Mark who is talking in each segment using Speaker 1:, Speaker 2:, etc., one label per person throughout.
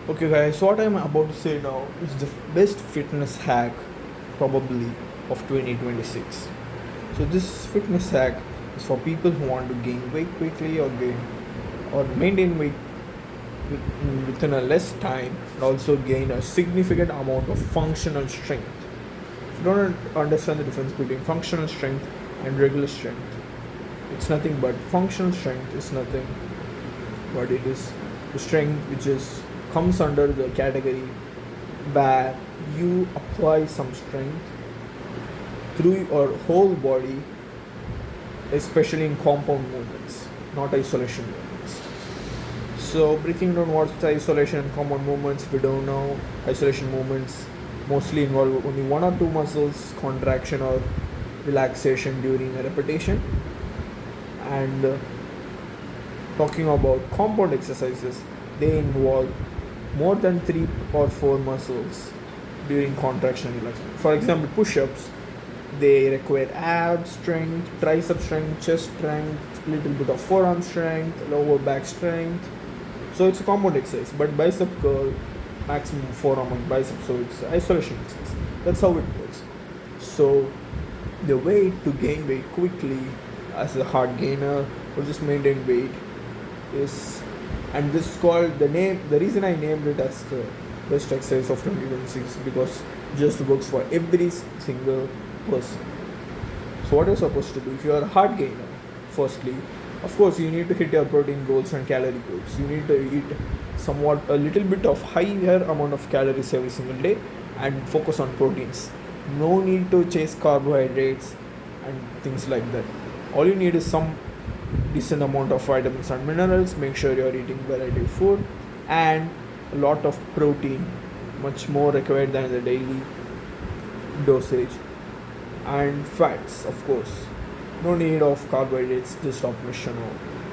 Speaker 1: Okay, guys, what I'm about to say now is the best fitness hack, probably, of 2026. So, this fitness hack is for people who want to gain weight quickly or maintain weight within a less time and also gain a significant amount of functional strength. If you don't understand the difference between functional strength and regular strength, it's nothing but functional strength is nothing but it is the strength which is comes under the category where you apply some strength through your whole body, especially in compound movements, not isolation movements. So breaking down what's the isolation and compound movements, we don't know. Isolation movements mostly involve only one or two muscles contraction or relaxation during a repetition, and talking about compound exercises, they involve more than three or four muscles during contraction and relaxation. For example, push-ups, they require abs strength, tricep strength, chest strength, little bit of forearm strength, lower back strength. So it's a compound exercise. But bicep curl, maximum forearm and bicep, so it's isolation exercise. That's how it works. So the way to gain weight quickly as a hard gainer or just maintain weight is, and this is called the reason I named it as the best exercise of 2026 because it just works for every single person. So what you're supposed to do if you're a hard gainer, firstly, of course you need to hit your protein goals and calorie goals. You need to eat somewhat a little bit of higher amount of calories every single day and focus on proteins. No need to chase carbohydrates and things like that. All you need is some decent amount of vitamins and minerals. Make sure you're eating variety of food and a lot of protein, much more required than the daily dosage, and fats, of course. No need of carbohydrates, just optional.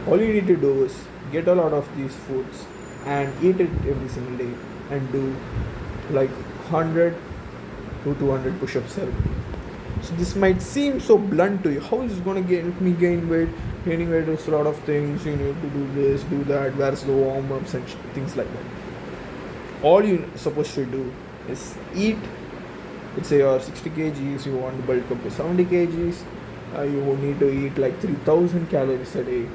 Speaker 1: All you need to do is get a lot of these foods and eat it every single day and do like 100 to 200 push-ups every day. So this might seem so blunt to you. How is it gonna help me gain weight? Gaining weight is a lot of things. You need to do this, do that. Where's the warm-ups and things like that. All you're supposed to do is eat. Let's say you're 60 kgs, you want to bulk up to 70 kgs. You need to eat like 3000 calories a day.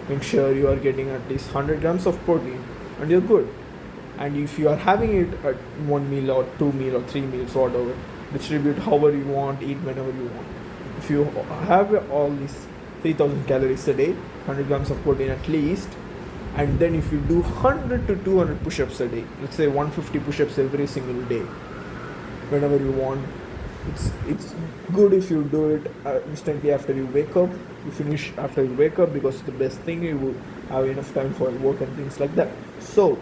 Speaker 1: Make sure you are getting at least 100 grams of protein, and you're good. And if you are having it at one meal or two meal or three meals, whatever, distribute however you want, eat whenever you want. If you have all these 3000 calories a day, 100 grams of protein at least, and then if you do 100 to 200 push-ups a day, let's say 150 push-ups every single day, whenever you want, it's good if you do it instantly after you wake up. You finish after you wake up because it's the best thing. You will have enough time for work and things like that. So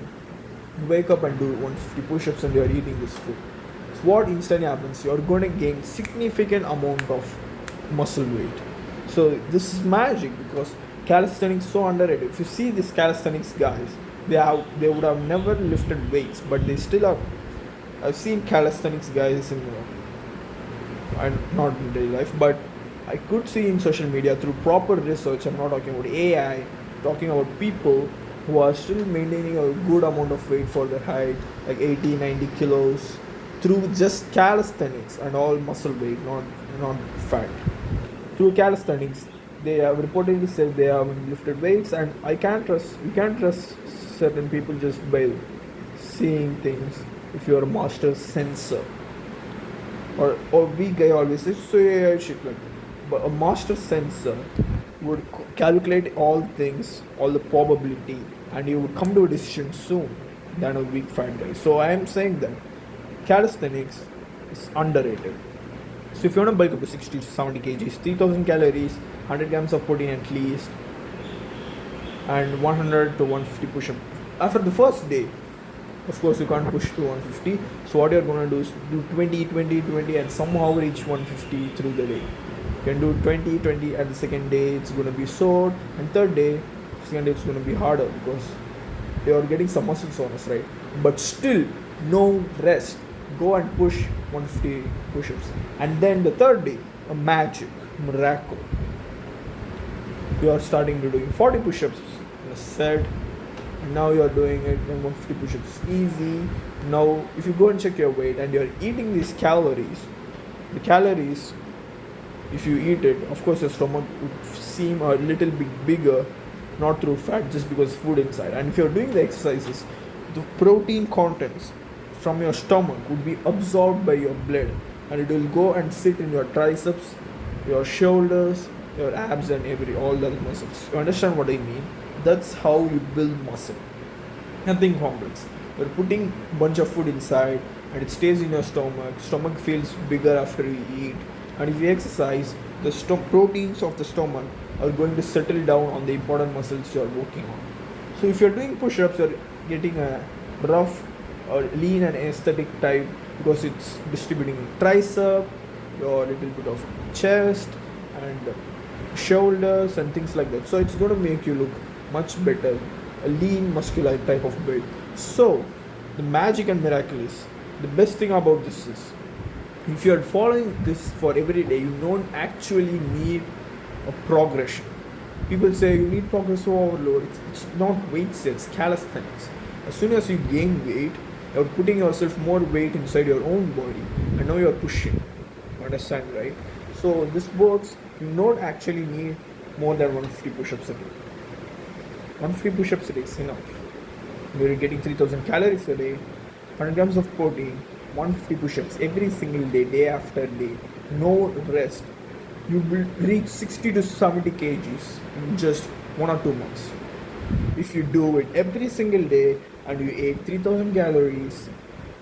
Speaker 1: you wake up and do 150 push-ups and you're eating this food. So what instantly happens, you're going to gain significant amount of muscle weight. So this is magic because calisthenics is so underrated. If you see these calisthenics guys, they would have never lifted weights, but they still are. I've seen calisthenics guys in and not in daily life, but I could see in social media through proper research. I'm not talking about AI, talking about people who are still maintaining a good amount of weight for their height, like 80, 90 kilos, through just calisthenics and all muscle weight, not fat. Through calisthenics, they have reportedly said they have lifted weights, and you can't trust certain people just by seeing things. If you're a master sensor, or we guy always says so yeah, shit like that. But a master sensor would calculate all things, all the probability, and you would come to a decision soon than a weak fat guy. So I am saying that calisthenics is underrated. So if you want to bulk up to 60 to 70 kgs, 3000 calories, 100 grams of protein at least, and 100 to 150 push-up. After the first day, of course you can't push to 150, so what you're going to do is do 20 20 20 and somehow reach 150 through the day. You can do 20 20 at the second day, it's going to be sore, and second day it's going to be harder because you're getting some muscle soreness, right? But still no rest, go and push 150 push-ups, and then the third day, a miracle, you are starting to doing 40 push-ups in a set, and now you're doing it, then 150 push-ups easy. Now if you go and check your weight and you're eating these calories, the calories, if you eat it, of course your stomach would seem a little bit bigger, not through fat, just because food inside. And if you're doing the exercises, the protein contents from your stomach would be absorbed by your blood, and it will go and sit in your triceps, your shoulders, your abs, and all the other muscles. You understand what I mean? That's how you build muscle. Nothing complex. You're putting a bunch of food inside and it stays in your stomach. Stomach feels bigger after you eat. And if you exercise, the proteins of the stomach are going to settle down on the important muscles you're working on. So if you're doing push-ups, you're getting a rough or lean and aesthetic type because it's distributing tricep, your little bit of chest and shoulders and things like that. So it's going to make you look much better, a lean muscular type of build. So the magic and miracle is, the best thing about this is, if you are following this for every day, you don't actually need a progression. People say you need progressive overload. It's not weights, it's calisthenics. As soon as you gain weight, you're putting yourself more weight inside your own body, and now you're pushing. You understand, right? So this works. You don't actually need more than 150 push-ups a day. 150 push-ups a day is enough. You're getting 3000 calories a day, 100 grams of protein, 150 push-ups every single day, day after day, no rest. You will reach 60 to 70 kgs in just 1 or 2 months. If you do it every single day and you ate 3000 calories,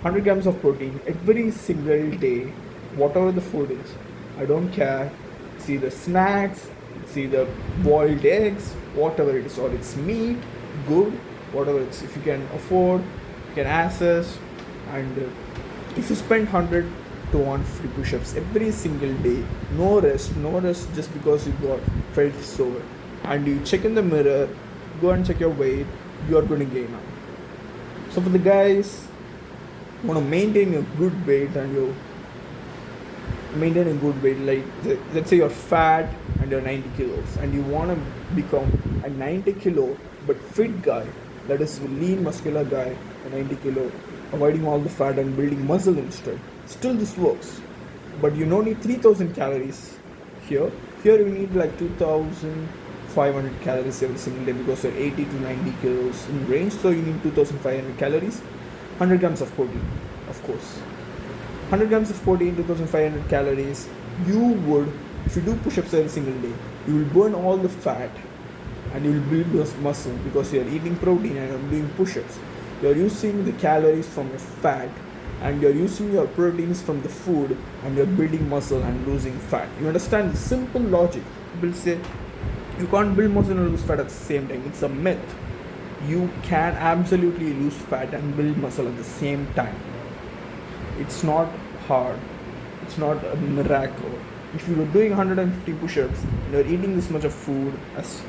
Speaker 1: 100 grams of protein every single day, whatever the food is, I don't care. See the snacks, see the boiled eggs, whatever it is, or it's meat, good, whatever it's, if you can afford, you can access, and if you spend 100 to 150 push-ups every single day, no rest just because you got felt sore, and you check in the mirror, go and check your weight, you are going to gain up. So for the guys who want to maintain your good weight and you maintain a good weight, like let's say you're fat and you're 90 kilos and you want to become a 90 kilo but fit guy, that is a lean muscular guy, a 90 kilo, avoiding all the fat and building muscle instead, still this works. But you don't need 3000 calories here you need like 2500 calories every single day because you're 80 to 90 kilos in range, so you need 2500 calories, 100 grams of protein, of course. 100 grams of protein, 2500 calories. You would, if you do push-ups every single day, you will burn all the fat and you will build those muscle because you are eating protein and you're doing push-ups. You are using the calories from your fat and you are using your proteins from the food and you are building muscle and losing fat. You understand the simple logic? People say you can't build muscle and lose fat at the same time. It's a myth. You can absolutely lose fat and build muscle at the same time. It's not hard. It's not a miracle. If you are doing 150 push-ups and you're eating this much of food as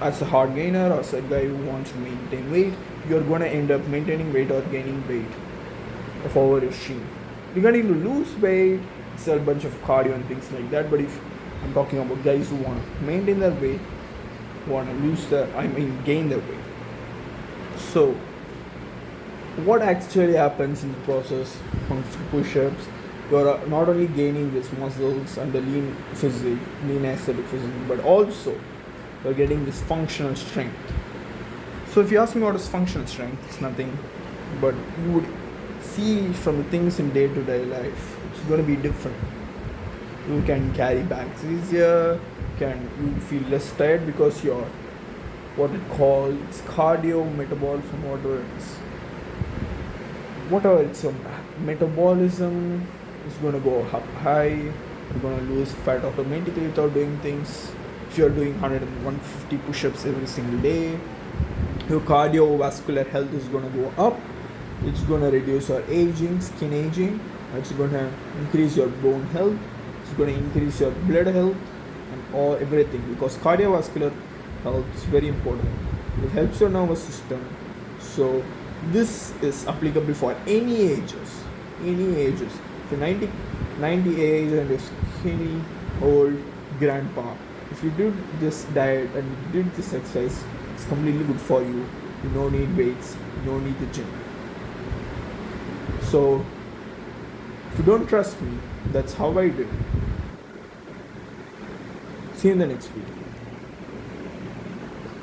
Speaker 1: a hard gainer or as a guy who wants to maintain weight, you're going to end up maintaining weight or gaining weight of over your stream. Regarding to lose weight, it's a bunch of cardio and things like that. But if I'm talking about guys who want to maintain their weight, want to gain their weight. So what actually happens in the process of push-ups? You're not only gaining these muscles and the lean aesthetic physique, but also you're getting this functional strength. So if you ask me what is functional strength, it's nothing but you would see from the things in day-to-day life, it's going to be different. You can carry bags easier, you feel less tired because you're what it calls cardio metabolic from whatever it's your metabolism is going to go up high. You're going to lose fat automatically without doing things. If you're doing 150 push-ups every single day, your cardiovascular health is going to go up. It's going to reduce your skin aging. It's going to increase your bone health. It's going to increase your blood health and everything, because cardiovascular health is very important. It helps your nervous system. So this is applicable for any ages. If you're 90 age and you're skinny, old, grandpa, if you did this diet and you did this exercise, it's completely good for you. you no need weights, no need the gym. So if you don't trust me, that's how I do. See you in the next video.